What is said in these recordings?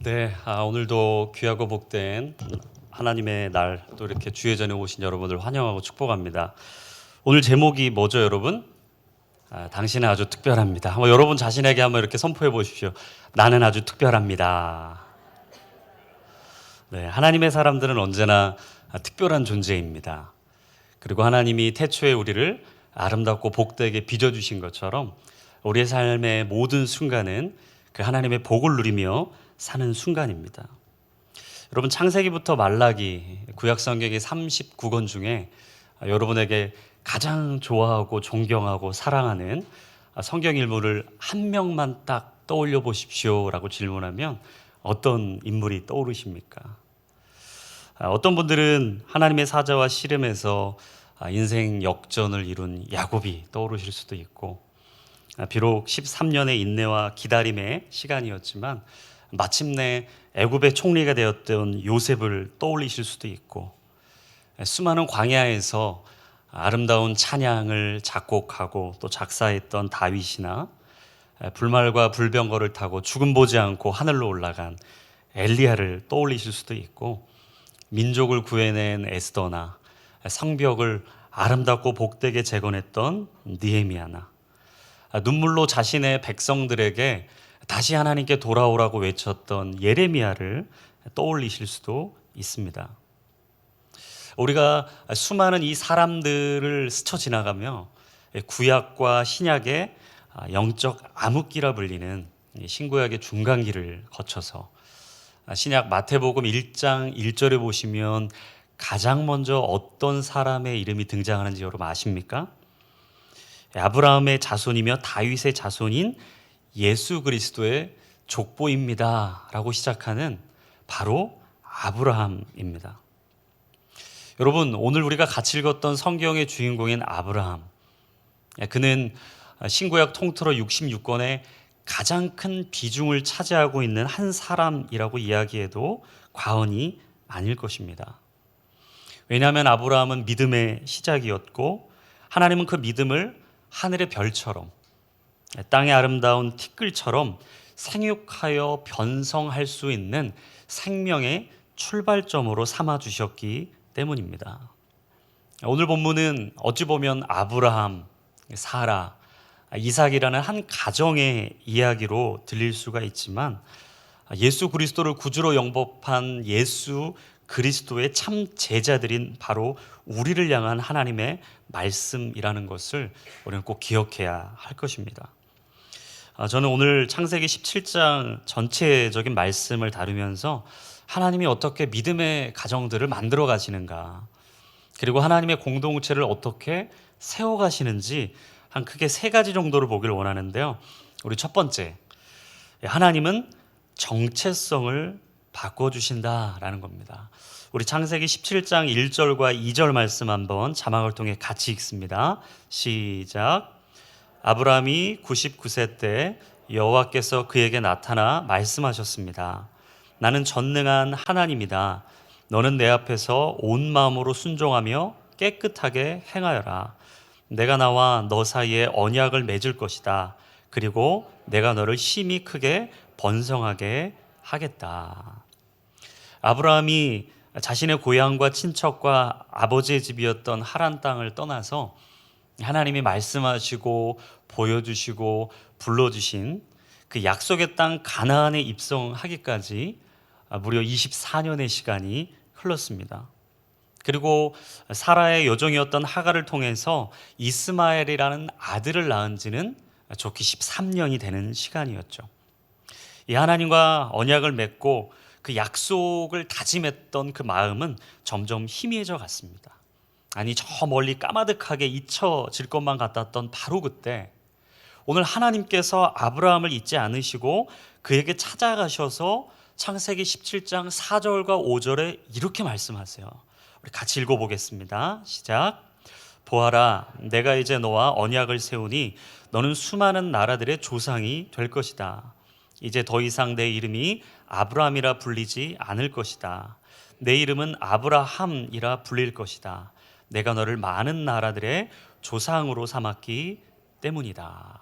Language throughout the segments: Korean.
네, 오늘도 귀하고 복된 하나님의 날 또 이렇게 주의 전에 오신 여러분들 환영하고 축복합니다. 오늘 제목이 뭐죠, 여러분? 당신은 아주 특별합니다. 한번 여러분 자신에게 한번 이렇게 선포해 보십시오. 나는 아주 특별합니다. 네, 하나님의 사람들은 언제나 특별한 존재입니다. 그리고 하나님이 태초에 우리를 아름답고 복되게 빚어주신 것처럼 우리의 삶의 모든 순간은 그 하나님의 복을 누리며 사는 순간입니다. 여러분, 창세기부터 말라기 구약 성경의 39권 중에 여러분에게 가장 좋아하고 존경하고 사랑하는 성경 인물을 한 명만 딱 떠올려 보십시오라고 질문하면 어떤 인물이 떠오르십니까? 어떤 분들은 하나님의 사자와 씨름에서 인생 역전을 이룬 야곱이 떠오르실 수도 있고, 비록 13년의 인내와 기다림의 시간이었지만 마침내 애굽의 총리가 되었던 요셉을 떠올리실 수도 있고, 수많은 광야에서 아름다운 찬양을 작곡하고 또 작사했던 다윗이나 불말과 불병거를 타고 죽음 보지 않고 하늘로 올라간 엘리야를 떠올리실 수도 있고, 민족을 구해낸 에스더나 성벽을 아름답고 복되게 재건했던 느헤미야나 눈물로 자신의 백성들에게 다시 하나님께 돌아오라고 외쳤던 예레미야를 떠올리실 수도 있습니다. 우리가 수많은 이 사람들을 스쳐 지나가며 구약과 신약의 영적 암흑기라 불리는 신구약의 중간기를 거쳐서 신약 마태복음 1장 1절에 보시면 가장 먼저 어떤 사람의 이름이 등장하는지 여러분 아십니까? 아브라함의 자손이며 다윗의 자손인 예수 그리스도의 족보입니다 라고 시작하는 바로 아브라함입니다. 여러분, 오늘 우리가 같이 읽었던 성경의 주인공인 아브라함, 그는 신구약 통틀어 66권의 가장 큰 비중을 차지하고 있는 한 사람이라고 이야기해도 과언이 아닐 것입니다. 왜냐하면 아브라함은 믿음의 시작이었고, 하나님은 그 믿음을 하늘의 별처럼 땅의 아름다운 티끌처럼 생육하여 변성할 수 있는 생명의 출발점으로 삼아 주셨기 때문입니다. 오늘 본문은 어찌 보면 아브라함, 사라, 이삭이라는 한 가정의 이야기로 들릴 수가 있지만 예수 그리스도를 구주로 영접한 예수 그리스도의 참 제자들인 바로 우리를 향한 하나님의 말씀이라는 것을 우리는 꼭 기억해야 할 것입니다. 저는 오늘 창세기 17장 전체적인 말씀을 다루면서 하나님이 어떻게 믿음의 가정들을 만들어 가시는가, 그리고 하나님의 공동체를 어떻게 세워 가시는지 한 크게 세 가지 정도를 보기를 원하는데요. 우리 첫 번째, 하나님은 정체성을 바꿔주신다라는 겁니다. 우리 창세기 17장 1절과 2절 말씀 한번 자막을 통해 같이 읽습니다. 시작. 아브라함이 99세 때 여호와께서 그에게 나타나 말씀하셨습니다. 나는 전능한 하나님이다. 너는 내 앞에서 온 마음으로 순종하며 깨끗하게 행하여라. 내가 나와 너 사이에 언약을 맺을 것이다. 그리고 내가 너를 심히 크게 번성하게 하겠다. 아브라함이 자신의 고향과 친척과 아버지의 집이었던 하란 땅을 떠나서 하나님이 말씀하시고 보여주시고 불러주신 그 약속의 땅 가나안에 입성하기까지 무려 24년의 시간이 흘렀습니다. 그리고 사라의 여종이었던 하갈을 통해서 이스마엘이라는 아들을 낳은 지는 좋게 13년이 되는 시간이었죠. 이 하나님과 언약을 맺고 그 약속을 다짐했던 그 마음은 점점 희미해져 갔습니다. 아니, 저 멀리 까마득하게 잊혀질 것만 같았던 바로 그때 오늘 하나님께서 아브라함을 잊지 않으시고 그에게 찾아가셔서 창세기 17장 4절과 5절에 이렇게 말씀하세요. 우리 같이 읽어보겠습니다. 시작. 보아라, 내가 이제 너와 언약을 세우니 너는 수많은 나라들의 조상이 될 것이다. 이제 더 이상 내 이름이 아브라함이라 불리지 않을 것이다. 내 이름은 아브라함이라 불릴 것이다. 내가 너를 많은 나라들의 조상으로 삼았기 때문이다.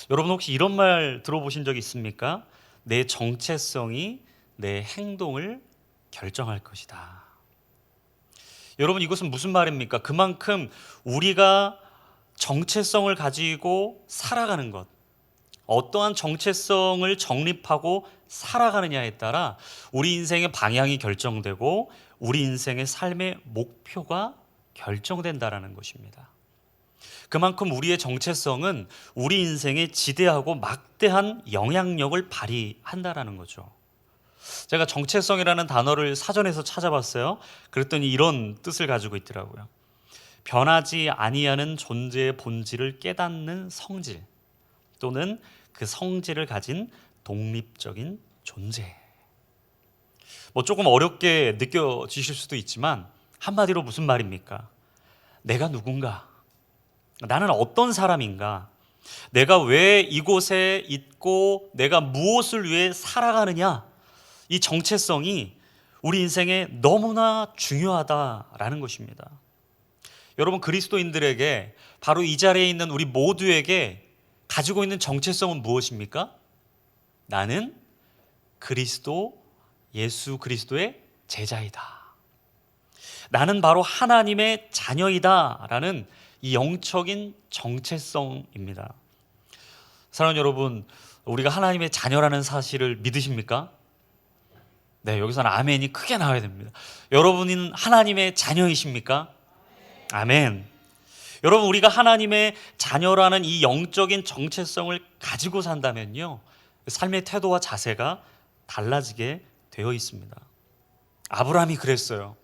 여러분, 혹시 이런 말 들어보신 적 있습니까? 내 정체성이 내 행동을 결정할 것이다. 여러분, 이것은 무슨 말입니까? 그만큼 우리가 정체성을 가지고 살아가는 것, 어떠한 정체성을 정립하고 살아가느냐에 따라 우리 인생의 방향이 결정되고 우리 인생의 삶의 목표가 결정된다라는 것입니다. 그만큼 우리의 정체성은 우리 인생에 지대하고 막대한 영향력을 발휘한다라는 거죠. 제가 정체성이라는 단어를 사전에서 찾아봤어요. 그랬더니 이런 뜻을 가지고 있더라고요. 변하지 아니하는 존재의 본질을 깨닫는 성질, 또는 그 성질을 가진 독립적인 존재. 조금 어렵게 느껴지실 수도 있지만 한마디로 무슨 말입니까? 내가 누군가? 나는 어떤 사람인가? 내가 왜 이곳에 있고 내가 무엇을 위해 살아가느냐? 이 정체성이 우리 인생에 너무나 중요하다라는 것입니다. 여러분, 그리스도인들에게, 바로 이 자리에 있는 우리 모두에게 가지고 있는 정체성은 무엇입니까? 나는 예수 그리스도의 제자이다. 나는 바로 하나님의 자녀이다 라는 이 영적인 정체성입니다. 사랑하는 여러분, 우리가 하나님의 자녀라는 사실을 믿으십니까? 네, 여기서는 아멘이 크게 나와야 됩니다. 여러분은 하나님의 자녀이십니까? 아멘. 여러분, 우리가 하나님의 자녀라는 이 영적인 정체성을 가지고 산다면요, 삶의 태도와 자세가 달라지게 되어 있습니다. 아브라함이 그랬어요.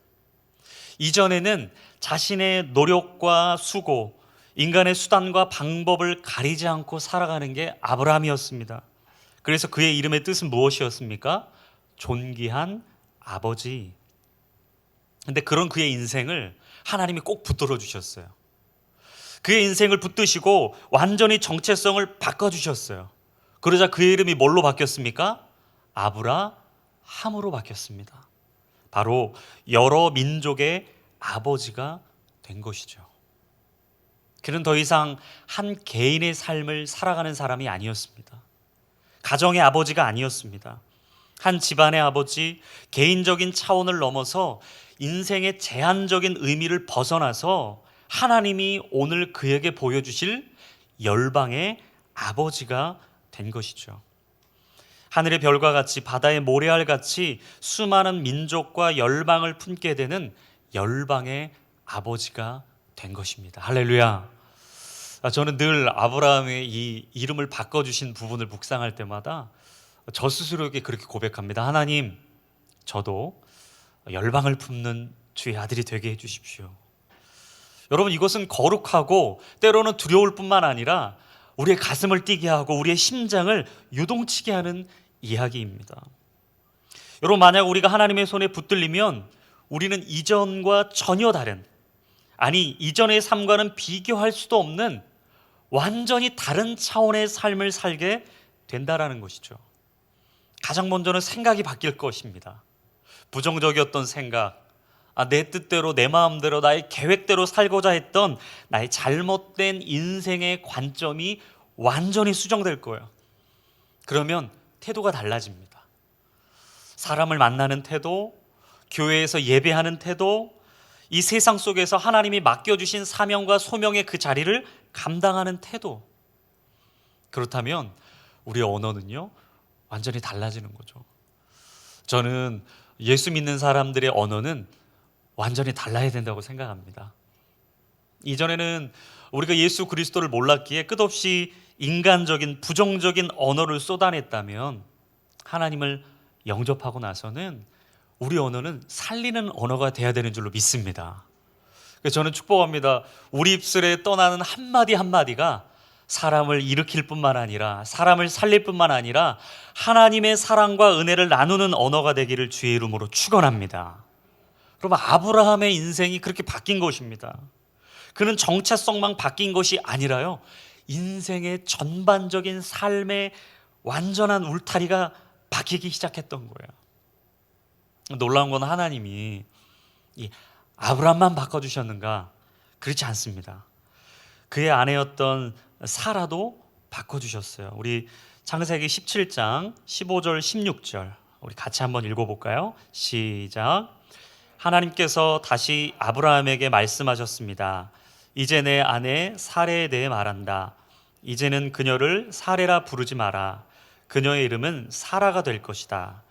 이전에는 자신의 노력과 수고, 인간의 수단과 방법을 가리지 않고 살아가는 게 아브라함이었습니다. 그래서 그의 이름의 뜻은 무엇이었습니까? 존귀한 아버지. 근데 그런 그의 인생을 하나님이 꼭 붙들어 주셨어요. 그의 인생을 붙드시고 완전히 정체성을 바꿔주셨어요. 그러자 그의 이름이 뭘로 바뀌었습니까? 아브라함으로 바뀌었습니다. 바로 여러 민족의 아버지가 된 것이죠. 그는 더 이상 한 개인의 삶을 살아가는 사람이 아니었습니다. 가정의 아버지가 아니었습니다. 한 집안의 아버지, 개인적인 차원을 넘어서 인생의 제한적인 의미를 벗어나서 하나님이 오늘 그에게 보여주실 열방의 아버지가 된 것이죠. 하늘의 별과 같이, 바다의 모래알 같이 수많은 민족과 열방을 품게 되는 열방의 아버지가 된 것입니다. 할렐루야. 저는 늘 아브라함의 이 이름을 바꿔주신 부분을 묵상할 때마다 저 스스로에게 그렇게 고백합니다. 하나님, 저도 열방을 품는 주의 아들이 되게 해주십시오. 여러분, 이것은 거룩하고 때로는 두려울 뿐만 아니라 우리의 가슴을 뛰게 하고 우리의 심장을 요동치게 하는 이야기입니다. 여러분, 만약 우리가 하나님의 손에 붙들리면 우리는 이전과 전혀 다른, 아니 이전의 삶과는 비교할 수도 없는 완전히 다른 차원의 삶을 살게 된다라는 것이죠. 가장 먼저는 생각이 바뀔 것입니다. 부정적이었던 생각, 내 뜻대로 내 마음대로 나의 계획대로 살고자 했던 나의 잘못된 인생의 관점이 완전히 수정될 거예요. 그러면 태도가 달라집니다. 사람을 만나는 태도, 교회에서 예배하는 태도, 이 세상 속에서 하나님이 맡겨주신 사명과 소명의 그 자리를 감당하는 태도. 그렇다면 우리의 언어는요, 완전히 달라지는 거죠. 저는 예수 믿는 사람들의 언어는 완전히 달라야 된다고 생각합니다. 이전에는 우리가 예수 그리스도를 몰랐기에 끝없이 인간적인 부정적인 언어를 쏟아냈다면 하나님을 영접하고 나서는 우리 언어는 살리는 언어가 돼야 되는 줄로 믿습니다. 그래서 저는 축복합니다. 우리 입술에 떠나는 한마디 한마디가 사람을 일으킬 뿐만 아니라, 사람을 살릴 뿐만 아니라 하나님의 사랑과 은혜를 나누는 언어가 되기를 주의 이름으로 축원합니다. 여러분, 아브라함의 인생이 그렇게 바뀐 것입니다. 그는 정체성만 바뀐 것이 아니라요, 인생의 전반적인 삶의 완전한 울타리가 바뀌기 시작했던 거예요. 놀라운 건 하나님이 이 아브라함만 바꿔주셨는가? 그렇지 않습니다. 그의 아내였던 사라도 바꿔주셨어요. 우리 창세기 17장 15절 16절 우리 같이 한번 읽어볼까요? 시작. 하나님께서 다시 아브라함에게 말씀하셨습니다. 이제 내 아내 사레에 대해 말한다. 이제는 그녀를 사레라 부르지 마라. 그녀의 이름은 사라가 될 것이다.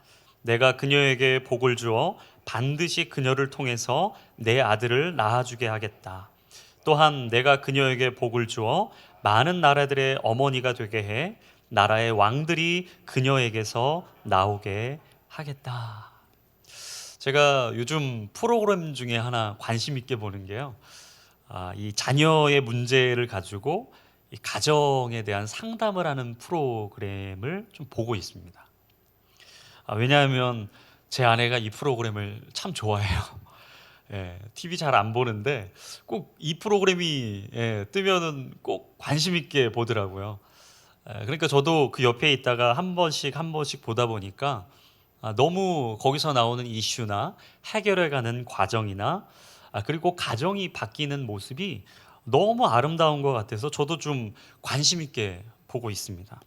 내가 그녀에게 복을 주어 반드시 그녀를 통해서 내 아들을 낳아주게 하겠다. 또한 내가 그녀에게 복을 주어 많은 나라들의 어머니가 되게 해 나라의 왕들이 그녀에게서 나오게 하겠다. 제가 요즘 프로그램 중에 하나 관심 있게 보는 게요. 이 자녀의 문제를 가지고 이 가정에 대한 상담을 하는 프로그램을 좀 보고 있습니다. 왜냐하면 제 아내가 이 프로그램을 참 좋아해요. TV 잘 안 보는데 꼭 이 프로그램이 뜨면은 꼭 관심 있게 보더라고요. 그러니까 저도 그 옆에 있다가 한 번씩 보다 보니까 너무 거기서 나오는 이슈나 해결해가는 과정이나 그리고 가정이 바뀌는 모습이 너무 아름다운 것 같아서 저도 좀 관심 있게 보고 있습니다.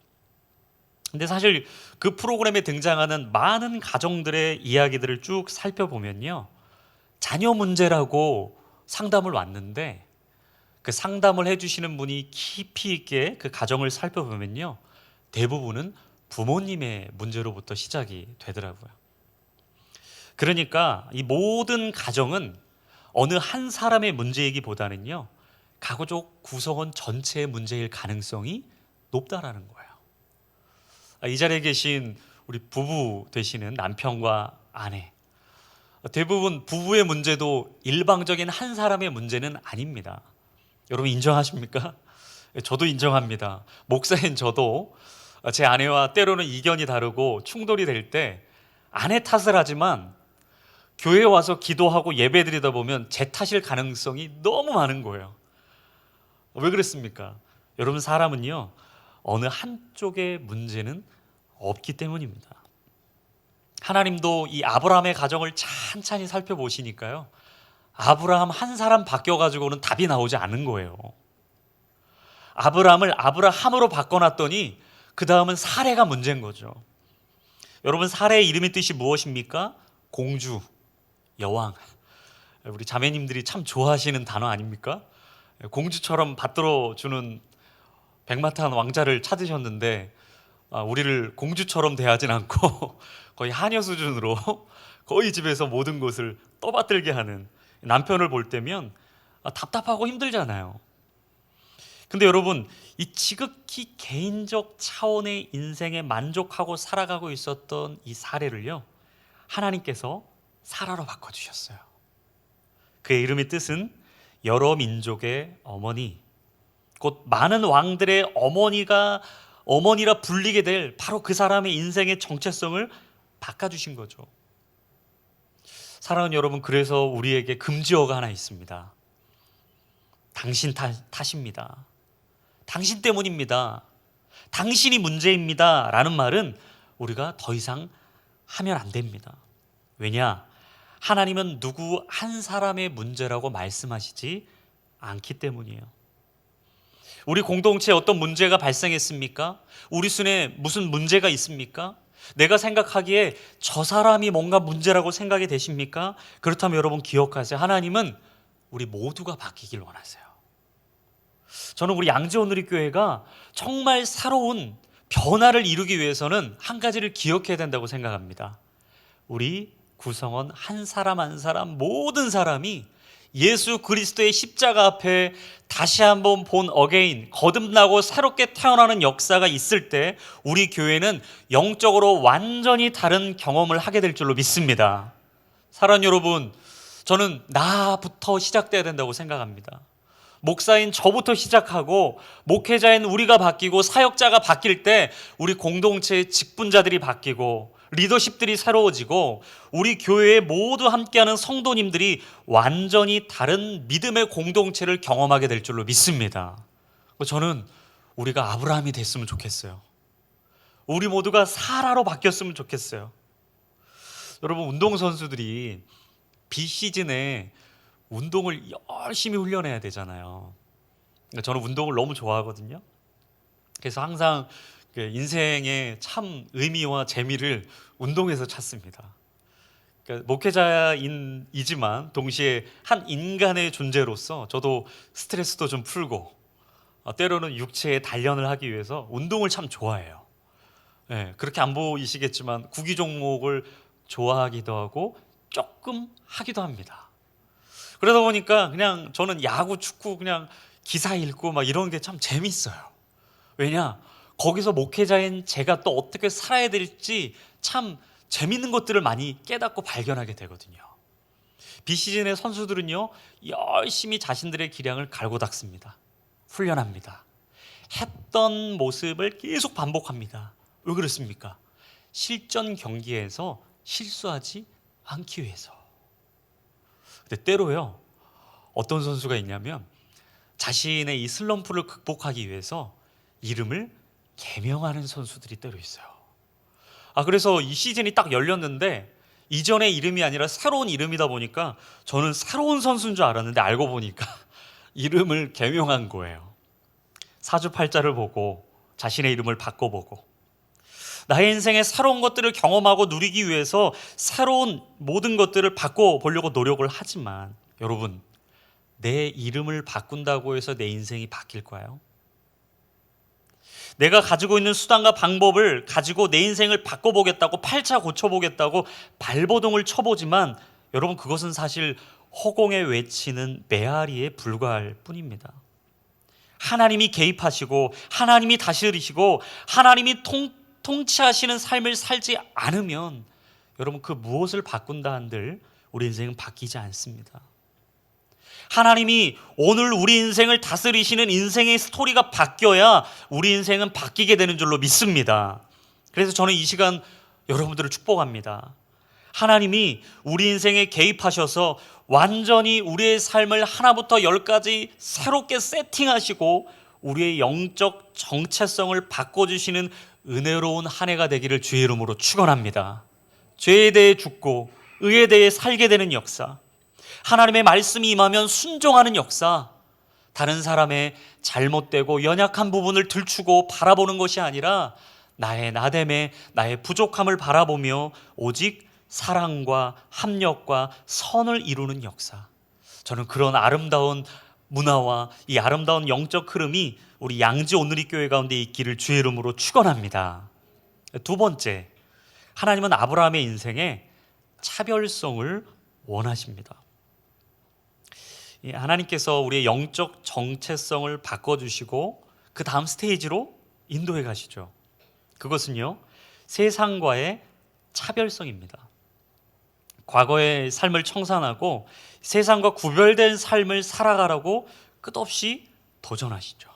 근데 사실 그 프로그램에 등장하는 많은 가정들의 이야기들을 쭉 살펴보면요, 자녀 문제라고 상담을 왔는데 그 상담을 해주시는 분이 깊이 있게 그 가정을 살펴보면요, 대부분은 부모님의 문제로부터 시작이 되더라고요. 그러니까 이 모든 가정은 어느 한 사람의 문제이기보다는요, 가족 구성원 전체의 문제일 가능성이 높다라는 거예요. 이 자리에 계신 우리 부부 되시는 남편과 아내, 대부분 부부의 문제도 일방적인 한 사람의 문제는 아닙니다. 여러분 인정하십니까? 저도 인정합니다. 목사인 저도 제 아내와 때로는 이견이 다르고 충돌이 될 때 아내 탓을 하지만 교회에 와서 기도하고 예배 드리다 보면 제 탓일 가능성이 너무 많은 거예요. 왜 그랬습니까? 여러분, 사람은요, 어느 한쪽의 문제는 없기 때문입니다. 하나님도 이 아브라함의 가정을 찬찬히 살펴보시니까요, 아브라함 한 사람 바뀌어가지고는 답이 나오지 않은 거예요. 아브라함을 아브라함으로 바꿔놨더니 그 다음은 사레가 문제인 거죠. 여러분, 사레의 이름의 뜻이 무엇입니까? 공주, 여왕. 우리 자매님들이 참 좋아하시는 단어 아닙니까? 공주처럼 받들어 주는 백마탄 왕자를 찾으셨는데 우리를 공주처럼 대하진 않고 거의 하녀 수준으로 거의 집에서 모든 것을 떠받들게 하는 남편을 볼 때면 답답하고 힘들잖아요. 근데 여러분, 이 지극히 개인적 차원의 인생에 만족하고 살아가고 있었던 이 사례를요, 하나님께서 사라로 바꿔주셨어요. 그의 이름의 뜻은 여러 민족의 어머니, 곧 많은 왕들의 어머니라 불리게 될 바로 그 사람의 인생의 정체성을 바꿔주신 거죠. 사랑하는 여러분, 그래서 우리에게 금지어가 하나 있습니다. 당신 탓입니다. 당신 때문입니다. 당신이 문제입니다. 라는 말은 우리가 더 이상 하면 안 됩니다. 왜냐? 하나님은 누구 한 사람의 문제라고 말씀하시지 않기 때문이에요. 우리 공동체에 어떤 문제가 발생했습니까? 우리 손에 무슨 문제가 있습니까? 내가 생각하기에 저 사람이 뭔가 문제라고 생각이 되십니까? 그렇다면 여러분 기억하세요. 하나님은 우리 모두가 바뀌길 원하세요. 저는 우리 양지오누리교회가 정말 새로운 변화를 이루기 위해서는 한 가지를 기억해야 된다고 생각합니다. 우리 구성원 한 사람 한 사람, 모든 사람이 예수 그리스도의 십자가 앞에 다시 한번 본 어게인, 거듭나고 새롭게 태어나는 역사가 있을 때 우리 교회는 영적으로 완전히 다른 경험을 하게 될 줄로 믿습니다. 사랑하는 여러분, 저는 나부터 시작돼야 된다고 생각합니다. 목사인 저부터 시작하고 목회자인 우리가 바뀌고 사역자가 바뀔 때 우리 공동체의 직분자들이 바뀌고 리더십들이 새로워지고 우리 교회에 모두 함께하는 성도님들이 완전히 다른 믿음의 공동체를 경험하게 될 줄로 믿습니다. 저는 우리가 아브라함이 됐으면 좋겠어요. 우리 모두가 사라로 바뀌었으면 좋겠어요. 여러분, 운동선수들이 비시즌에 운동을 열심히 훈련해야 되잖아요. 저는 운동을 너무 좋아하거든요. 그래서 항상 인생의 참 의미와 재미를 운동에서 찾습니다. 그러니까 목회자이지만 동시에 한 인간의 존재로서 저도 스트레스도 좀 풀고 때로는 육체의 단련을 하기 위해서 운동을 참 좋아해요. 네, 그렇게 안 보이시겠지만 구기 종목을 좋아하기도 하고 조금 하기도 합니다. 그러다 보니까 그냥 저는 야구, 축구 그냥 기사 읽고 막 이런 게 참 재밌어요. 왜냐? 거기서 목회자인 제가 또 어떻게 살아야 될지 참 재밌는 것들을 많이 깨닫고 발견하게 되거든요. 비시즌의 선수들은요, 열심히 자신들의 기량을 갈고 닦습니다. 훈련합니다. 했던 모습을 계속 반복합니다. 왜 그렇습니까? 실전 경기에서 실수하지 않기 위해서. 근데 때로요, 어떤 선수가 있냐면 자신의 이 슬럼프를 극복하기 위해서 이름을 개명하는 선수들이 때로 있어요. 그래서 이 시즌이 딱 열렸는데 이전의 이름이 아니라 새로운 이름이다 보니까 저는 새로운 선수인 줄 알았는데 알고 보니까 이름을 개명한 거예요. 사주팔자를 보고 자신의 이름을 바꿔보고 나의 인생에 새로운 것들을 경험하고 누리기 위해서 새로운 모든 것들을 바꿔보려고 노력을 하지만 여러분, 내 이름을 바꾼다고 해서 내 인생이 바뀔까요? 내가 가지고 있는 수단과 방법을 가지고 내 인생을 바꿔보겠다고 팔자 고쳐보겠다고 발버둥을 쳐보지만 여러분, 그것은 사실 허공에 외치는 메아리에 불과할 뿐입니다. 하나님이 개입하시고 하나님이 다스리시고 하나님이 통치하시는 삶을 살지 않으면 여러분, 그 무엇을 바꾼다 한들 우리 인생은 바뀌지 않습니다. 하나님이 오늘 우리 인생을 다스리시는 인생의 스토리가 바뀌어야 우리 인생은 바뀌게 되는 줄로 믿습니다. 그래서 저는 이 시간 여러분들을 축복합니다. 하나님이 우리 인생에 개입하셔서 완전히 우리의 삶을 하나부터 열까지 새롭게 세팅하시고 우리의 영적 정체성을 바꿔주시는 은혜로운 한 해가 되기를 주의 이름으로 축원합니다. 죄에 대해 죽고 의에 대해 살게 되는 역사, 하나님의 말씀이 임하면 순종하는 역사, 다른 사람의 잘못되고 연약한 부분을 들추고 바라보는 것이 아니라 나의 나됨에 나의 부족함을 바라보며 오직 사랑과 합력과 선을 이루는 역사, 저는 그런 아름다운 문화와 이 아름다운 영적 흐름이 우리 양지 온누리 교회 가운데 있기를 주의 이름으로 축원합니다. 두 번째, 하나님은 아브라함의 인생에 차별성을 원하십니다. 하나님께서 우리의 영적 정체성을 바꿔주시고 그 다음 스테이지로 인도해 가시죠. 그것은요, 세상과의 차별성입니다. 과거의 삶을 청산하고 세상과 구별된 삶을 살아가라고 끝없이 도전하시죠.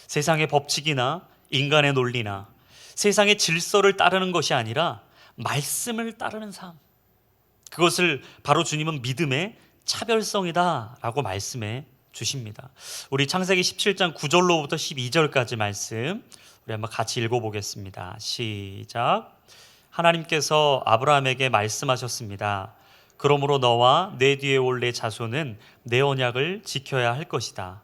세상의 법칙이나 인간의 논리나 세상의 질서를 따르는 것이 아니라 말씀을 따르는 삶, 그것을 바로 주님은 믿음의 차별성이다 라고 말씀해 주십니다. 우리 창세기 17장 9절로부터 12절까지 말씀 우리 한번 같이 읽어보겠습니다. 시작. 하나님께서 아브라함에게 말씀하셨습니다. 그러므로 너와 내 뒤에 올 내 자손은 내 언약을 지켜야 할 것이다.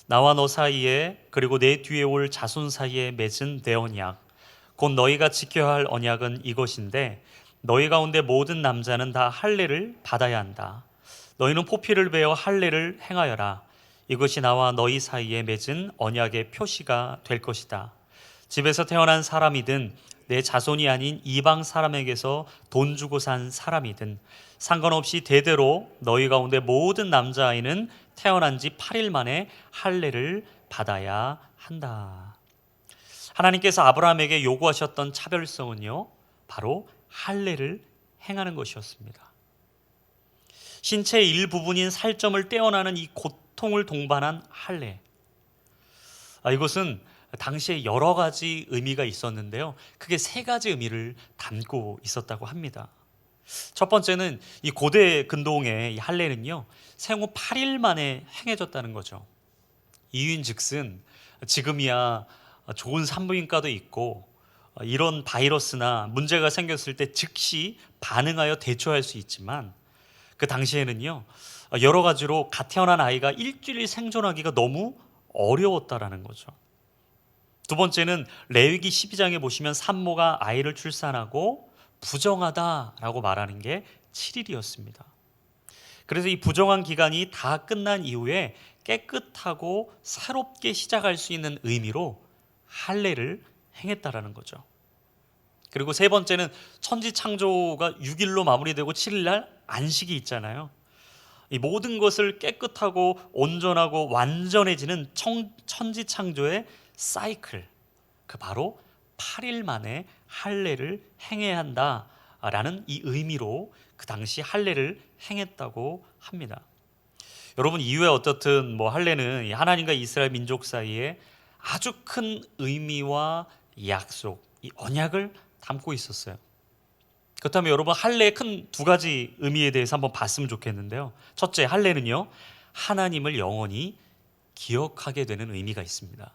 나와 너 사이에 그리고 내 뒤에 올 자손 사이에 맺은 내 언약, 곧 너희가 지켜야 할 언약은 이것인데 너희 가운데 모든 남자는 다 할례를 받아야 한다. 너희는 포피를 베어 할례를 행하여라. 이것이 나와 너희 사이에 맺은 언약의 표시가 될 것이다. 집에서 태어난 사람이든 내 자손이 아닌 이방 사람에게서 돈 주고 산 사람이든 상관없이 대대로 너희 가운데 모든 남자아이는 태어난 지 8일 만에 할례를 받아야 한다. 하나님께서 아브라함에게 요구하셨던 차별성은요, 바로 할례를 행하는 것이었습니다. 신체의 일부분인 살점을 떼어나는 이 고통을 동반한 할례, 이것은 당시에 여러 가지 의미가 있었는데요, 크게 세 가지 의미를 담고 있었다고 합니다. 첫 번째는 이 고대 근동의 이 할례는요, 생후 8일 만에 행해졌다는 거죠. 이유인즉슨 지금이야 좋은 산부인과도 있고 이런 바이러스나 문제가 생겼을 때 즉시 반응하여 대처할 수 있지만 그 당시에는요, 여러 가지로 갓 태어난 아이가 일주일 생존하기가 너무 어려웠다라는 거죠. 두 번째는 레위기 12장에 보시면 산모가 아이를 출산하고 부정하다라고 말하는 게 7일이었습니다. 그래서 이 부정한 기간이 다 끝난 이후에 깨끗하고 새롭게 시작할 수 있는 의미로 할례를 행했다라는 거죠. 그리고 세 번째는 천지 창조가 6일로 마무리되고 7일날 안식이 있잖아요. 이 모든 것을 깨끗하고 온전하고 완전해지는 천지 창조의 사이클, 그 바로 8일 만에 할례를 행해야 한다라는 이 의미로 그 당시 할례를 행했다고 합니다. 여러분, 이후에 어떻든 할례는 하나님과 이스라엘 민족 사이에 아주 큰 의미와 약속, 이 언약을 담고 있었어요. 그렇다면 여러분, 할례의 큰 두 가지 의미에 대해서 한번 봤으면 좋겠는데요. 첫째, 할례는요, 하나님을 영원히 기억하게 되는 의미가 있습니다.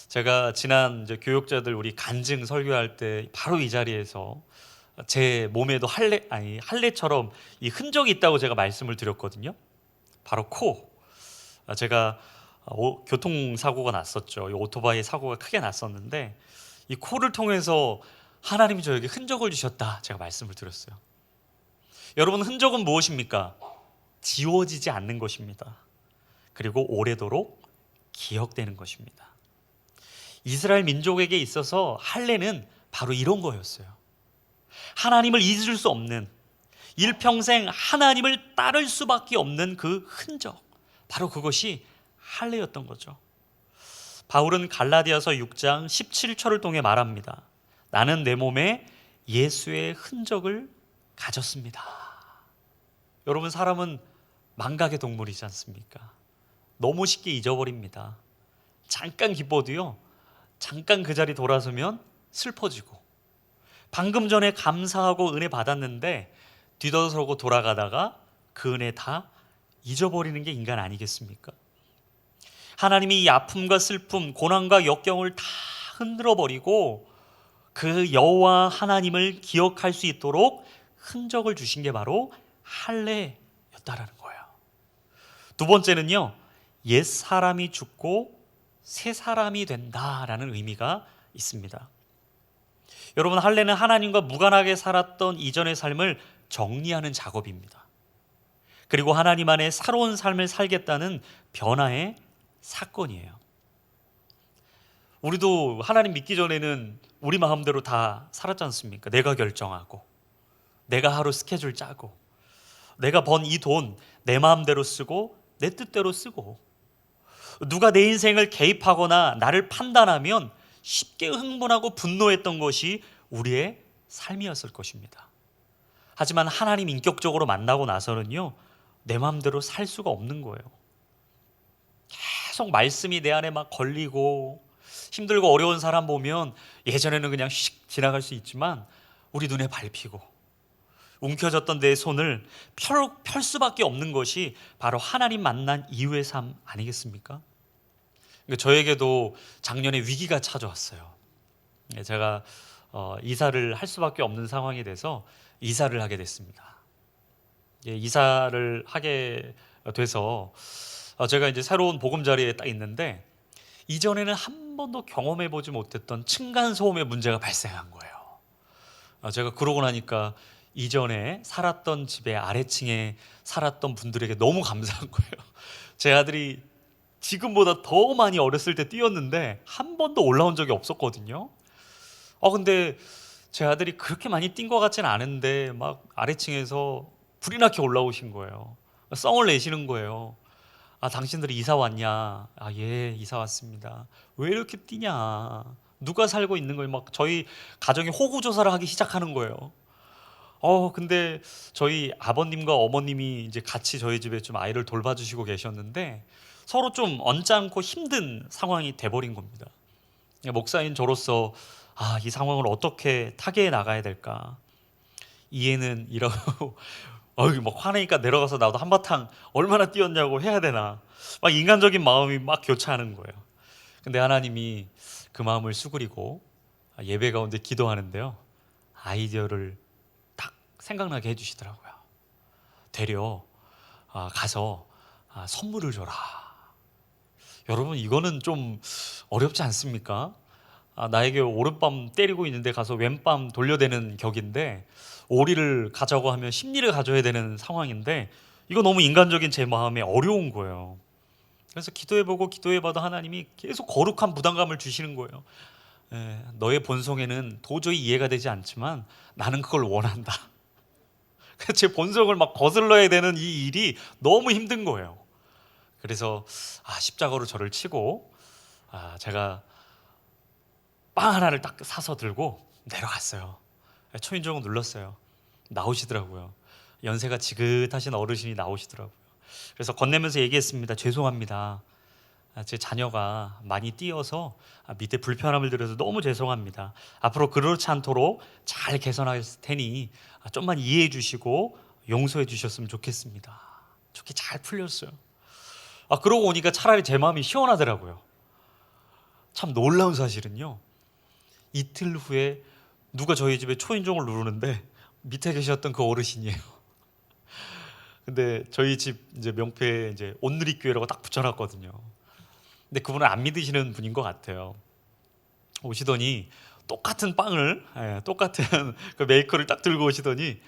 제가 지난 교육자들 우리 간증 설교할 때 바로 이 자리에서 제 몸에도 할례처럼 이 흔적이 있다고 제가 말씀을 드렸거든요. 바로 코. 제가 교통사고가 났었죠. 이 오토바이 사고가 크게 났었는데 이 코를 통해서 하나님이 저에게 흔적을 주셨다, 제가 말씀을 드렸어요. 여러분, 흔적은 무엇입니까? 지워지지 않는 것입니다. 그리고 오래도록 기억되는 것입니다. 이스라엘 민족에게 있어서 할례는 바로 이런 거였어요. 하나님을 잊을 수 없는, 일평생 하나님을 따를 수밖에 없는 그 흔적, 바로 그것이 할례였던 거죠. 바울은 갈라디아서 6장 17절을 통해 말합니다. 나는 내 몸에 예수의 흔적을 가졌습니다. 여러분, 사람은 망각의 동물이지 않습니까? 너무 쉽게 잊어버립니다. 잠깐 기뻐도요, 잠깐 그 자리 돌아서면 슬퍼지고, 방금 전에 감사하고 은혜 받았는데 뒤돌아서고 돌아가다가 그 은혜 다 잊어버리는 게 인간 아니겠습니까? 하나님이 이 아픔과 슬픔, 고난과 역경을 다 흔들어버리고 그 여호와 하나님을 기억할 수 있도록 흔적을 주신 게 바로 할례였다라는 거예요. 두 번째는요, 옛 사람이 죽고 새 사람이 된다라는 의미가 있습니다. 여러분, 할례는 하나님과 무관하게 살았던 이전의 삶을 정리하는 작업입니다. 그리고 하나님 안에 새로운 삶을 살겠다는 변화의 사건이에요. 우리도 하나님 믿기 전에는 우리 마음대로 다 살았지 않습니까? 내가 결정하고, 내가 하루 스케줄 짜고, 내가 번 이 돈 내 마음대로 쓰고 내 뜻대로 쓰고, 누가 내 인생을 개입하거나 나를 판단하면 쉽게 흥분하고 분노했던 것이 우리의 삶이었을 것입니다. 하지만 하나님 인격적으로 만나고 나서는요, 내 마음대로 살 수가 없는 거예요. 계속 말씀이 내 안에 막 걸리고, 힘들고 어려운 사람 보면 예전에는 그냥 휙 지나갈 수 있지만 우리 눈에 밟히고, 움켜졌던 내 손을 펼 수밖에 없는 것이 바로 하나님 만난 이후의 삶 아니겠습니까? 저에게도 작년에 위기가 찾아왔어요. 제가 이사를 할 수밖에 없는 상황이 돼서 이사를 하게 됐습니다. 이사를 하게 돼서 제가 이제 새로운 보금자리에 딱 있는데, 이전에는 한 번도 경험해 보지 못했던 층간소음의 문제가 발생한 거예요. 제가 그러고 나니까 이전에 살았던 집의 아래층에 살았던 분들에게 너무 감사한 거예요. 제 아들이 지금보다 더 많이 어렸을 때 뛰었는데 한 번도 올라온 적이 없었거든요. 근데 제 아들이 그렇게 많이 뛴 것 같지는 않은데 막 아래층에서 불이 나게 올라오신 거예요. 썽을 내시는 거예요. 당신들이 이사 왔냐? 예, 이사 왔습니다. 왜 이렇게 뛰냐? 누가 살고 있는 거예요? 막 저희 가정이 호구 조사를 하기 시작하는 거예요. 근데 저희 아버님과 어머님이 이제 같이 저희 집에 좀 아이를 돌봐주시고 계셨는데 서로 좀 언짢고 힘든 상황이 돼버린 겁니다. 목사인 저로서 이 상황을 어떻게 타개해 나가야 될까? 이해는 이러고 막 화내니까 내려가서 나도 한바탕 얼마나 뛰었냐고 해야 되나, 막 인간적인 마음이 막 교차하는 거예요. 근데 하나님이 그 마음을 수그리고 예배 가운데 기도하는데요, 아이디어를 딱 생각나게 해주시더라고요. 되려 가서 선물을 줘라. 여러분 이거는 좀 어렵지 않습니까? 나에게 오른밤 때리고 있는데 가서 왼밤 돌려대는 격인데, 오리를 가자고 하면 십리를 가져야 되는 상황인데, 이거 너무 인간적인 제 마음에 어려운 거예요. 그래서 기도해보고 기도해봐도 하나님이 계속 거룩한 부담감을 주시는 거예요. 너의 본성에는 도저히 이해가 되지 않지만 나는 그걸 원한다. 그래서 제 본성을 막 거슬러야 되는 이 일이 너무 힘든 거예요. 그래서 십자가로 저를 치고 제가 빵 하나를 딱 사서 들고 내려갔어요. 초인종을 눌렀어요. 나오시더라고요. 연세가 지긋하신 어르신이 나오시더라고요. 그래서 건네면서 얘기했습니다. 죄송합니다. 제 자녀가 많이 뛰어서 밑에 불편함을 드려서 너무 죄송합니다. 앞으로 그렇지 않도록 잘 개선할 테니 좀만 이해해 주시고 용서해 주셨으면 좋겠습니다. 좋게 잘 풀렸어요. 그러고 오니까 차라리 제 마음이 시원하더라고요. 참 놀라운 사실은요, 이틀 후에 누가 저희 집에 초인종을 누르는데 밑에 계셨던 그 어르신이에요. 근데 저희 집 이제 명패에 이제 온누리교회라고 딱 붙여놨거든요. 근데 그분은 안 믿으시는 분인 것 같아요. 오시더니 똑같은 빵을, 똑같은 그 메이커를 딱 들고 오시더니,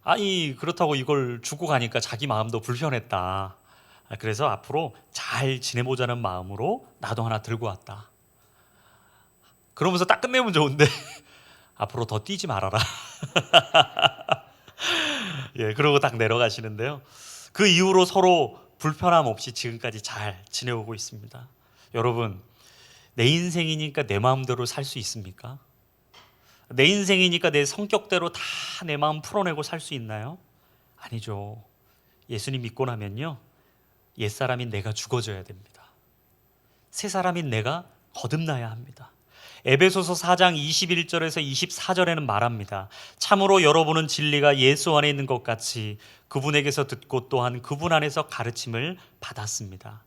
아니 그렇다고 이걸 주고 가니까 자기 마음도 불편했다. 그래서 앞으로 잘 지내보자는 마음으로 나도 하나 들고 왔다. 그러면서 딱 끝내면 좋은데 앞으로 더 뛰지 말아라. 그러고 딱 내려가시는데요. 그 이후로 서로 불편함 없이 지금까지 잘 지내오고 있습니다. 여러분, 내 인생이니까 내 마음대로 살 수 있습니까? 내 인생이니까 내 성격대로 다 내 마음 풀어내고 살 수 있나요? 아니죠. 예수님 믿고 나면요, 옛사람인 내가 죽어져야 됩니다. 새 사람인 내가 거듭나야 합니다. 에베소서 4장 21절에서 24절에는 말합니다. 참으로 여러분은 진리가 예수 안에 있는 것 같이 그분에게서 듣고 또한 그분 안에서 가르침을 받았습니다.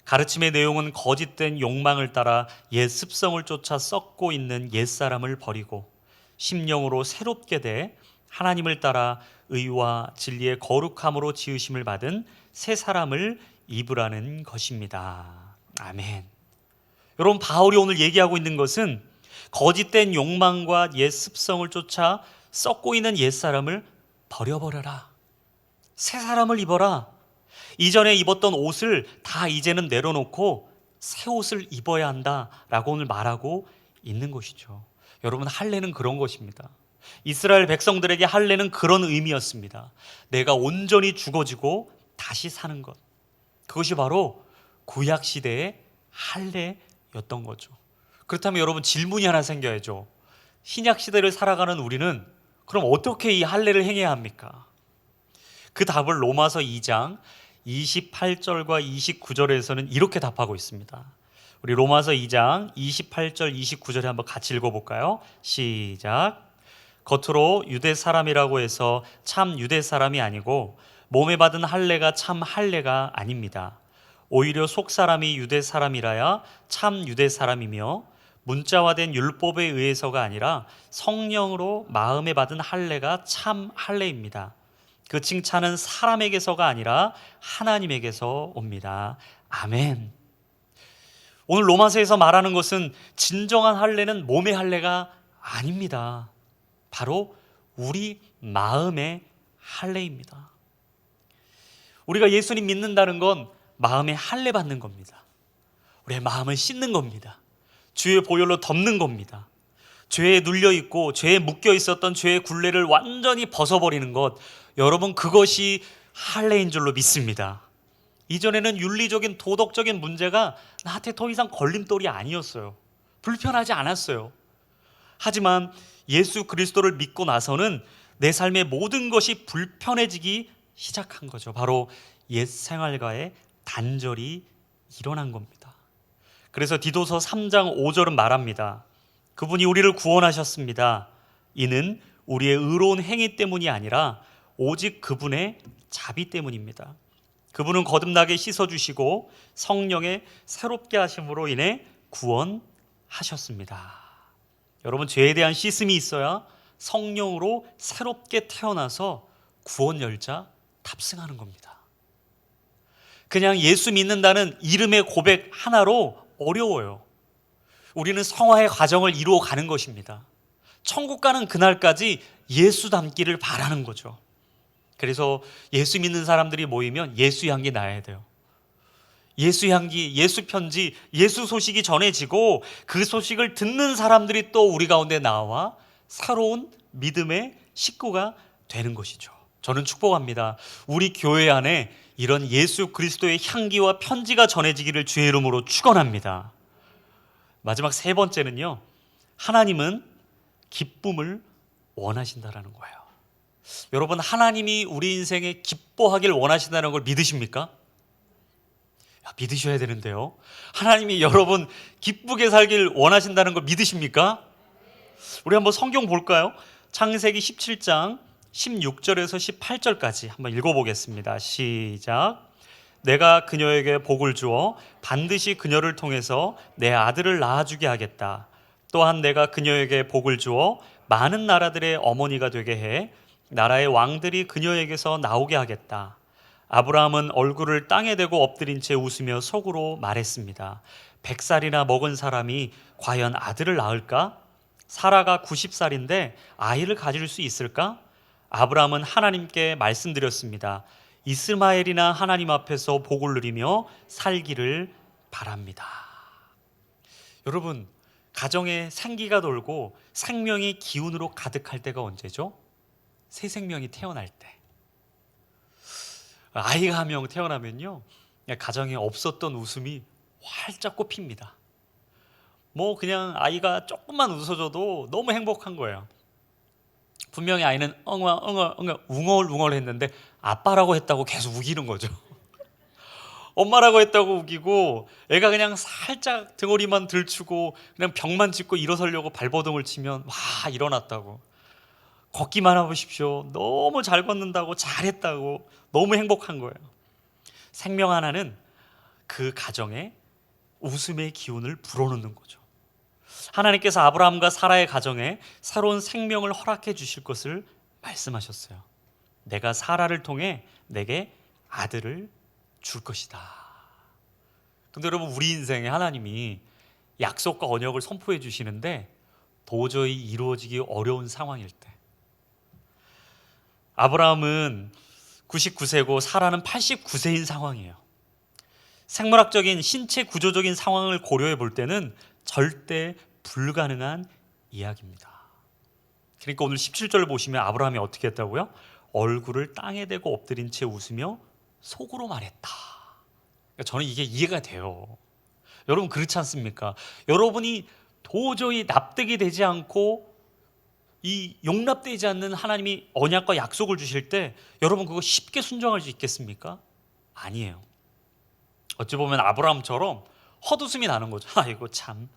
가르침의 내용은 거짓된 욕망을 따라 옛 습성을 쫓아 썩고 있는 옛사람을 버리고 심령으로 새롭게 돼 하나님을 따라 의와 진리의 거룩함으로 지으심을 받은 새 사람을 입으라는 것입니다. 아멘. 여러분, 바울이 오늘 얘기하고 있는 것은 거짓된 욕망과 옛 습성을 쫓아 썩고 있는 옛사람을 버려버려라. 새 사람을 입어라. 이전에 입었던 옷을 다 이제는 내려놓고 새 옷을 입어야 한다라고 오늘 말하고 있는 것이죠. 여러분, 할례는 그런 것입니다. 이스라엘 백성들에게 할례는 그런 의미였습니다. 내가 온전히 죽어지고 다시 사는 것. 그것이 바로 구약시대의 할례였던 거죠. 그렇다면 여러분, 질문이 하나 생겨야죠. 신약시대를 살아가는 우리는 그럼 어떻게 이 할례를 행해야 합니까? 그 답을 로마서 2장 28절과 29절에서는 이렇게 답하고 있습니다. 우리 로마서 2장 28절 29절에 한번 같이 읽어볼까요? 시작. 겉으로 유대 사람이라고 해서 참 유대 사람이 아니고 몸에 받은 할례가 참 할례가 아닙니다. 오히려 속 사람이 유대 사람이라야 참 유대 사람이며 문자화된 율법에 의해서가 아니라 성령으로 마음에 받은 할례가 참 할례입니다. 그 칭찬은 사람에게서가 아니라 하나님에게서 옵니다. 아멘. 오늘 로마서에서 말하는 것은 진정한 할례는 몸의 할례가 아닙니다. 바로 우리 마음의 할례입니다. 우리가 예수님 믿는다는 건 마음에 할례 받는 겁니다. 우리의 마음을 씻는 겁니다. 주의 보혈로 덮는 겁니다. 죄에 눌려 있고 죄에 묶여 있었던 죄의 굴레를 완전히 벗어버리는 것, 여러분, 그것이 할례인 줄로 믿습니다. 이전에는 윤리적인 도덕적인 문제가 나한테 더 이상 걸림돌이 아니었어요. 불편하지 않았어요. 하지만 예수 그리스도를 믿고 나서는 내 삶의 모든 것이 불편해지기 시작한 거죠. 바로 옛 생활과의 단절이 일어난 겁니다. 그래서 디도서 3장 5절은 말합니다. 그분이 우리를 구원하셨습니다. 이는 우리의 의로운 행위 때문이 아니라 오직 그분의 자비 때문입니다. 그분은 거듭나게 씻어주시고 성령의 새롭게 하심으로 인해 구원하셨습니다. 여러분, 죄에 대한 씻음이 있어야 성령으로 새롭게 태어나서 구원 열차 탑승하는 겁니다. 그냥 예수 믿는다는 이름의 고백 하나로 어려워요. 우리는 성화의 과정을 이루어 가는 것입니다. 천국 가는 그날까지 예수 닮기를 바라는 거죠. 그래서 예수 믿는 사람들이 모이면 예수 향기 나야 돼요. 예수 향기, 예수 편지, 예수 소식이 전해지고 그 소식을 듣는 사람들이 또 우리 가운데 나와 새로운 믿음의 식구가 되는 것이죠. 저는 축복합니다. 우리 교회 안에 이런 예수 그리스도의 향기와 편지가 전해지기를 주의 이름으로 축원합니다. 마지막 세 번째는요, 하나님은 기쁨을 원하신다라는 거예요. 여러분, 하나님이 우리 인생에 기뻐하길 원하신다는 걸 믿으십니까? 믿으셔야 되는데요. 하나님이 여러분 기쁘게 살길 원하신다는 걸 믿으십니까? 우리 한번 성경 볼까요? 창세기 17장 16절에서 18절까지 한번 읽어보겠습니다. 시작. 내가 그녀에게 복을 주어 반드시 그녀를 통해서 내 아들을 낳아주게 하겠다. 또한 내가 그녀에게 복을 주어 많은 나라들의 어머니가 되게 해 나라의 왕들이 그녀에게서 나오게 하겠다. 아브라함은 얼굴을 땅에 대고 엎드린 채 웃으며 속으로 말했습니다. 100살이나 먹은 사람이 과연 아들을 낳을까? 사라가 90살인데 아이를 가질 수 있을까? 아브라함은 하나님께 말씀드렸습니다. 이스마엘이나 하나님 앞에서 복을 누리며 살기를 바랍니다. 여러분, 가정에 생기가 돌고 생명의 기운으로 가득할 때가 언제죠? 새 생명이 태어날 때. 아이가 한 명 태어나면요, 가정에 없었던 웃음이 활짝 꽃핍니다. 뭐 그냥 아이가 조금만 웃어줘도 너무 행복한 거예요. 분명히 아이는 웅얼웅얼 했는데 아빠라고 했다고 계속 우기는 거죠. 엄마라고 했다고 우기고, 애가 그냥 살짝 등허리만 들추고 그냥 벽만 짚고 일어서려고 발버둥을 치면 와, 일어났다고, 걷기만 해보십시오, 너무 잘 걷는다고, 잘했다고, 너무 행복한 거예요. 생명 하나는 그 가정에 웃음의 기운을 불어넣는 거죠. 하나님께서 아브라함과 사라의 가정에 새로운 생명을 허락해 주실 것을 말씀하셨어요. 내가 사라를 통해 내게 아들을 줄 것이다. 근데 여러분, 우리 인생에 하나님이 약속과 언약을 선포해 주시는데 도저히 이루어지기 어려운 상황일 때, 아브라함은 99세고 사라는 89세인 상황이에요. 생물학적인 신체 구조적인 상황을 고려해 볼 때는 절대 불가능한 이야기입니다. 그러니까 오늘 17절을 보시면 아브라함이 어떻게 했다고요? 얼굴을 땅에 대고 엎드린 채 웃으며 속으로 말했다. 그러니까 저는 이게 이해가 돼요. 여러분, 그렇지 않습니까? 여러분이 도저히 납득이 되지 않고 이 용납되지 않는 하나님이 언약과 약속을 주실 때 여러분 그거 쉽게 순종할 수 있겠습니까? 아니에요. 어찌 보면 아브라함처럼 헛웃음이 나는 거죠. 아이고 참,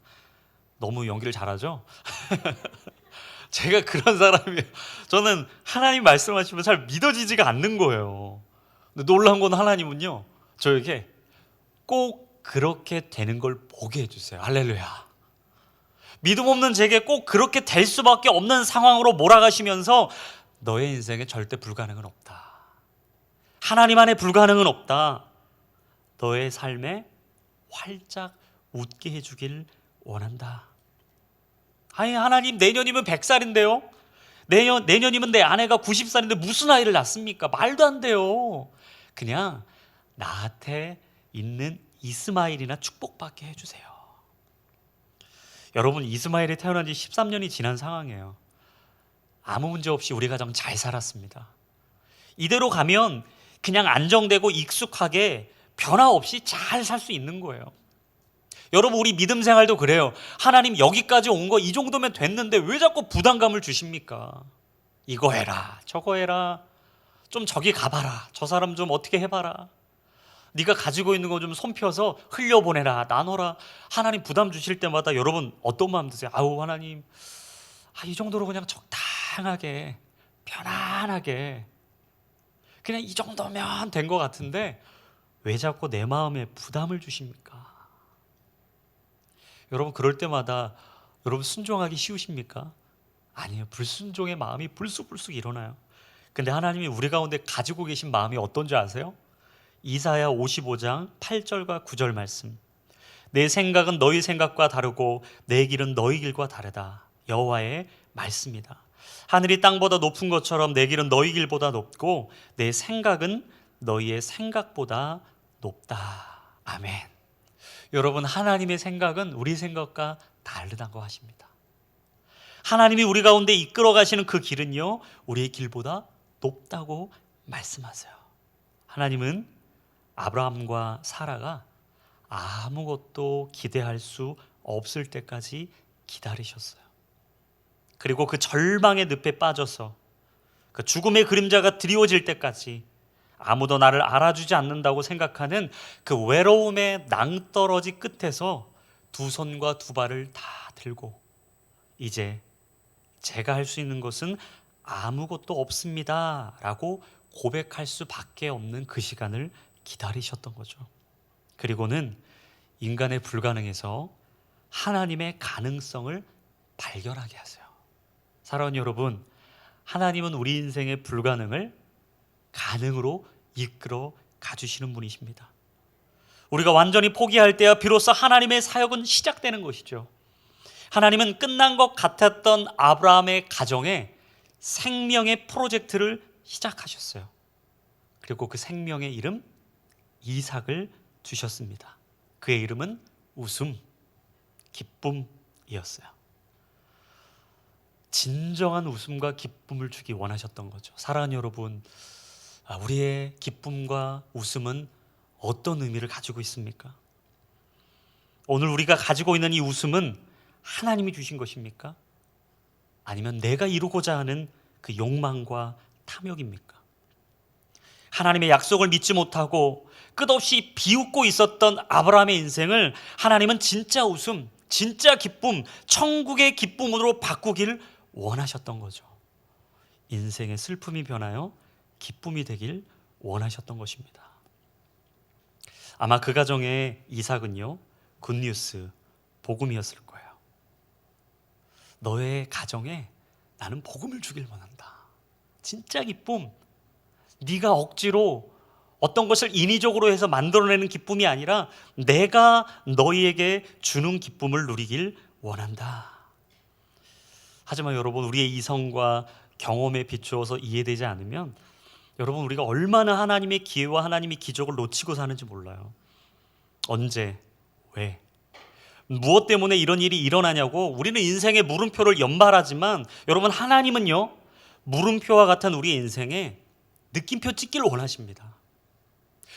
너무 연기를 잘하죠? 제가 그런 사람이에요. 저는 하나님 말씀하시면 잘 믿어지지가 않는 거예요. 근데 놀라운 건 하나님은요, 저에게 꼭 그렇게 되는 걸 보게 해주세요. 할렐루야. 믿음 없는 제게 꼭 그렇게 될 수밖에 없는 상황으로 몰아가시면서 너의 인생에 절대 불가능은 없다. 하나님 안에 불가능은 없다. 너의 삶에 활짝 웃게 해주길 원한다. 아니, 하나님, 내년이면 100살인데요? 내년이면 내 아내가 90살인데 무슨 아이를 낳습니까? 말도 안 돼요. 그냥 나한테 있는 이스마엘이나 축복받게 해주세요. 여러분, 이스마엘이 태어난 지 13년이 지난 상황이에요. 아무 문제 없이 우리 가정 잘 살았습니다. 이대로 가면 그냥 안정되고 익숙하게 변화 없이 잘 살 수 있는 거예요. 여러분, 우리 믿음 생활도 그래요. 하나님, 여기까지 온 거 이 정도면 됐는데 왜 자꾸 부담감을 주십니까? 이거 해라, 저거 해라, 좀 저기 가봐라, 저 사람 좀 어떻게 해봐라, 네가 가지고 있는 거 좀 손펴서 흘려보내라, 나눠라. 하나님 부담 주실 때마다 여러분 어떤 마음 드세요? 아우, 하나님, 이 정도로 그냥 적당하게 편안하게 그냥 이 정도면 된 것 같은데 왜 자꾸 내 마음에 부담을 주십니까? 여러분, 그럴 때마다 여러분 순종하기 쉬우십니까? 아니에요. 불순종의 마음이 불쑥불쑥 일어나요. 근데 하나님이 우리 가운데 가지고 계신 마음이 어떤지 아세요? 이사야 55장 8절과 9절 말씀. 내 생각은 너희 생각과 다르고 내 길은 너희 길과 다르다. 여호와의 말씀이다. 하늘이 땅보다 높은 것처럼 내 길은 너희 길보다 높고 내 생각은 너희의 생각보다 높다. 아멘. 여러분, 하나님의 생각은 우리 생각과 다르다고 하십니다. 하나님이 우리 가운데 이끌어 가시는 그 길은요, 우리의 길보다 높다고 말씀하세요. 하나님은 아브라함과 사라가 아무것도 기대할 수 없을 때까지 기다리셨어요. 그리고 그 절망의 늪에 빠져서 그 죽음의 그림자가 드리워질 때까지 아무도 나를 알아주지 않는다고 생각하는 그 외로움의 낭떠러지 끝에서 두 손과 두 발을 다 들고 이제 제가 할 수 있는 것은 아무것도 없습니다 라고 고백할 수밖에 없는 그 시간을 기다리셨던 거죠. 그리고는 인간의 불가능에서 하나님의 가능성을 발견하게 하세요. 사랑하는 여러분, 하나님은 우리 인생의 불가능을 가능으로 이끌어 가주시는 분이십니다. 우리가 완전히 포기할 때야 비로소 하나님의 사역은 시작되는 것이죠. 하나님은 끝난 것 같았던 아브라함의 가정에 생명의 프로젝트를 시작하셨어요. 그리고 그 생명의 이름 이삭을 주셨습니다. 그의 이름은 웃음, 기쁨이었어요. 진정한 웃음과 기쁨을 주기 원하셨던 거죠. 사랑하는 여러분, 우리의 기쁨과 웃음은 어떤 의미를 가지고 있습니까? 오늘 우리가 가지고 있는 이 웃음은 하나님이 주신 것입니까? 아니면 내가 이루고자 하는 그 욕망과 탐욕입니까? 하나님의 약속을 믿지 못하고 끝없이 비웃고 있었던 아브라함의 인생을 하나님은 진짜 웃음, 진짜 기쁨, 천국의 기쁨으로 바꾸길 원하셨던 거죠. 인생의 슬픔이 변하여 기쁨이 되길 원하셨던 것입니다. 아마 그 가정의 이삭은요, 굿뉴스, 복음이었을 거예요. 너의 가정에 나는 복음을 주길 원한다. 진짜 기쁨. 네가 억지로 어떤 것을 인위적으로 해서 만들어내는 기쁨이 아니라 내가 너희에게 주는 기쁨을 누리길 원한다. 하지만 여러분, 우리의 이성과 경험에 비추어서 이해되지 않으면 여러분, 우리가 얼마나 하나님의 기회와 하나님의 기적을 놓치고 사는지 몰라요. 언제, 왜, 무엇 때문에 이런 일이 일어나냐고 우리는 인생의 물음표를 연발하지만 여러분, 하나님은요, 물음표와 같은 우리 인생에 느낌표 찍기를 원하십니다.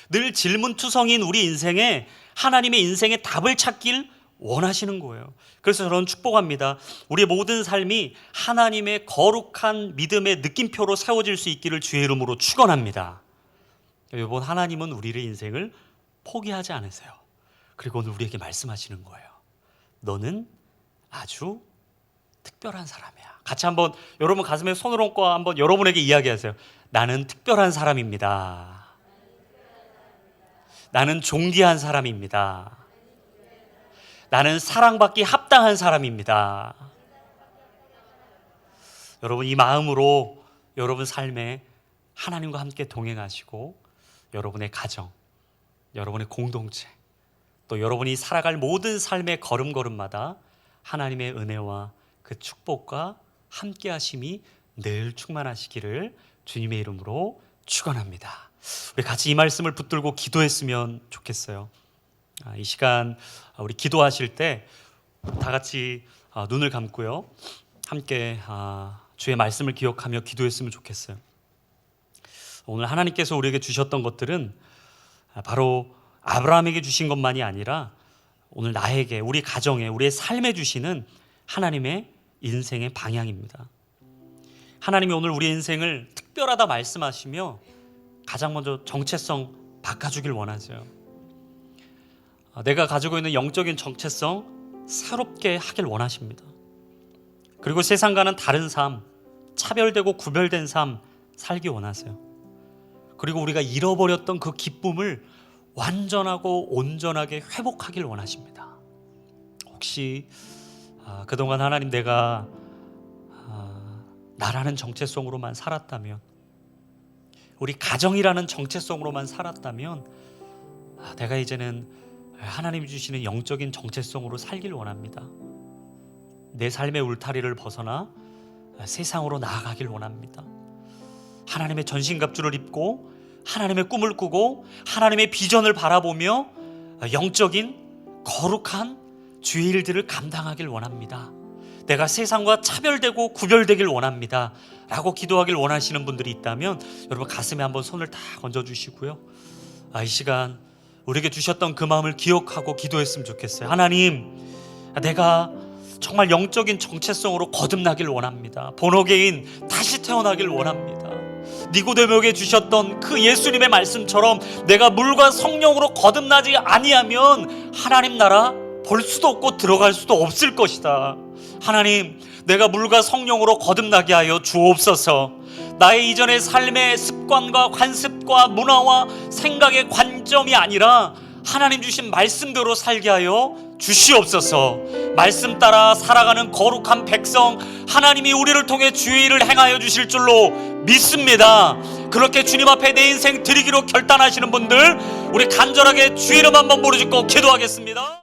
늘 질문투성인 우리 인생에 하나님의 인생의 답을 찾길 원하시는 거예요. 그래서 저는 축복합니다. 우리의 모든 삶이 하나님의 거룩한 믿음의 느낌표로 세워질 수 있기를 주의 이름으로 축원합니다. 여러분, 하나님은 우리의 인생을 포기하지 않으세요. 그리고 오늘 우리에게 말씀하시는 거예요. 너는 아주 특별한 사람이야. 같이 한번 여러분 가슴에 손을 얹고 한번 여러분에게 이야기하세요. 나는 특별한 사람입니다. 나는 존귀한 사람입니다. 나는 사랑받기 합당한 사람입니다. 여러분, 이 마음으로 여러분 삶에 하나님과 함께 동행하시고 여러분의 가정, 여러분의 공동체, 또 여러분이 살아갈 모든 삶의 걸음걸음마다 하나님의 은혜와 그 축복과 함께 하심이 늘 충만하시기를 주님의 이름으로 축원합니다. 우리 같이 이 말씀을 붙들고 기도했으면 좋겠어요. 이 시간 우리 기도하실 때 다 같이 눈을 감고요, 함께 주의 말씀을 기억하며 기도했으면 좋겠어요. 오늘 하나님께서 우리에게 주셨던 것들은 바로 아브라함에게 주신 것만이 아니라 오늘 나에게, 우리 가정에, 우리의 삶에 주시는 하나님의 인생의 방향입니다. 하나님이 오늘 우리 인생을 특별하다 말씀하시며 가장 먼저 정체성 바꿔주길 원하세요. 내가 가지고 있는 영적인 정체성 새롭게 하길 원하십니다. 그리고 세상과는 다른 삶, 차별되고 구별된 삶 살기 원하세요. 그리고 우리가 잃어버렸던 그 기쁨을 완전하고 온전하게 회복하길 원하십니다. 혹시 그동안 하나님, 내가 나라는 정체성으로만 살았다면, 우리 가정이라는 정체성으로만 살았다면 내가 이제는 하나님이 주시는 영적인 정체성으로 살길 원합니다. 내 삶의 울타리를 벗어나 세상으로 나아가길 원합니다. 하나님의 전신갑주를 입고 하나님의 꿈을 꾸고 하나님의 비전을 바라보며 영적인 거룩한 주의 일들을 감당하길 원합니다. 내가 세상과 차별되고 구별되길 원합니다 라고 기도하길 원하시는 분들이 있다면 여러분 가슴에 한번 손을 다 얹어주시고요, 이 시간 우리에게 주셨던 그 마음을 기억하고 기도했으면 좋겠어요. 하나님, 내가 정말 영적인 정체성으로 거듭나길 원합니다. 본어게인 다시 태어나길 원합니다. 니고데모에게 주셨던 그 예수님의 말씀처럼 내가 물과 성령으로 거듭나지 아니하면 하나님 나라 볼 수도 없고 들어갈 수도 없을 것이다. 하나님, 내가 물과 성령으로 거듭나게 하여 주옵소서. 나의 이전의 삶의 습관과 관습과 문화와 생각의 관점이 아니라 하나님 주신 말씀대로 살게 하여 주시옵소서. 말씀 따라 살아가는 거룩한 백성, 하나님이 우리를 통해 주의 일을 행하여 주실 줄로 믿습니다. 그렇게 주님 앞에 내 인생 드리기로 결단하시는 분들, 우리 간절하게 주의 이름 한번 부르짖고 기도하겠습니다.